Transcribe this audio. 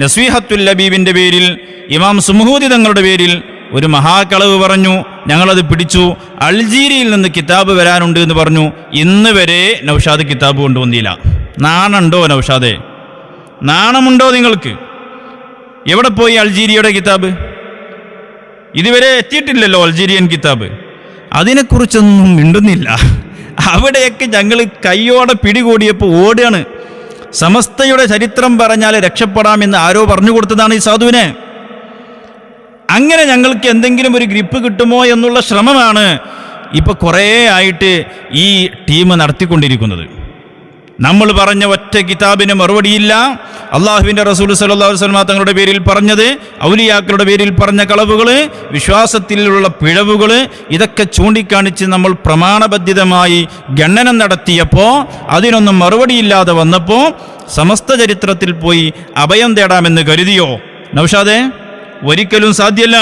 നസ്വീഹത്തുൽ ലബീബിൻ്റെ പേരിൽ ഇമാം സുമുഹൂദി തങ്ങളുടെ പേരിൽ ഒരു മഹാകളവ് പറഞ്ഞു. ഞങ്ങളത് പിടിച്ചു. അൾജീരിയയിൽ നിന്ന് കിതാബ് വരാനുണ്ട് എന്ന് പറഞ്ഞു. ഇന്ന് വരെ നൗഷാദ് കിതാബ് കൊണ്ടുവന്നില്ല. നാണുണ്ടോ നൗഷാദെ? നാണമുണ്ടോ നിങ്ങൾക്ക്? എവിടെ പോയി അൾജീരിയയുടെ കിതാബ്? ഇതുവരെ എത്തിയിട്ടില്ലല്ലോ അൾജീരിയൻ കിതാബ്. അതിനെക്കുറിച്ചൊന്നും മിണ്ടുന്നില്ല. അവിടെയൊക്കെ ഞങ്ങൾ കയ്യോടെ പിടികൂടിയപ്പോൾ ഓടുകയാണ്. സമസ്തയുടെ ചരിത്രം പറഞ്ഞാൽ രക്ഷപ്പെടാമെന്ന് ആരോ പറഞ്ഞു കൊടുത്തതാണ് ഈ സാധുവിനെ. അങ്ങനെ ഞങ്ങൾക്ക് എന്തെങ്കിലും ഒരു ഗ്രിപ്പ് കിട്ടുമോ എന്നുള്ള ശ്രമമാണ് ഇപ്പോൾ കുറേ ആയിട്ട് ഈ ടീം നടത്തിക്കൊണ്ടിരിക്കുന്നത്. നമ്മൾ പറഞ്ഞ ഒറ്റ കിതാബിന് മറുപടിയില്ല. അള്ളാഹുവിൻ്റെ റസൂൽ സല്ലല്ലാഹു അലൈഹി വസല്ലം തങ്ങളുടെ പേരിൽ പറഞ്ഞത്, ഔലിയാക്കളുടെ പേരിൽ പറഞ്ഞ കളവുകൾ, വിശ്വാസത്തിലുള്ള പിഴവുകൾ, ഇതൊക്കെ ചൂണ്ടിക്കാണിച്ച് നമ്മൾ പ്രമാണബദ്ധിതമായി ഗണനം നടത്തിയപ്പോൾ അതിനൊന്നും മറുപടിയില്ലാതെ വന്നപ്പോൾ സമസ്ത ചരിത്രത്തിൽ പോയി അഭയം തേടാമെന്ന് കരുതിയോ നൗഷാദെ? ഒരിക്കലും സാധ്യമല്ല.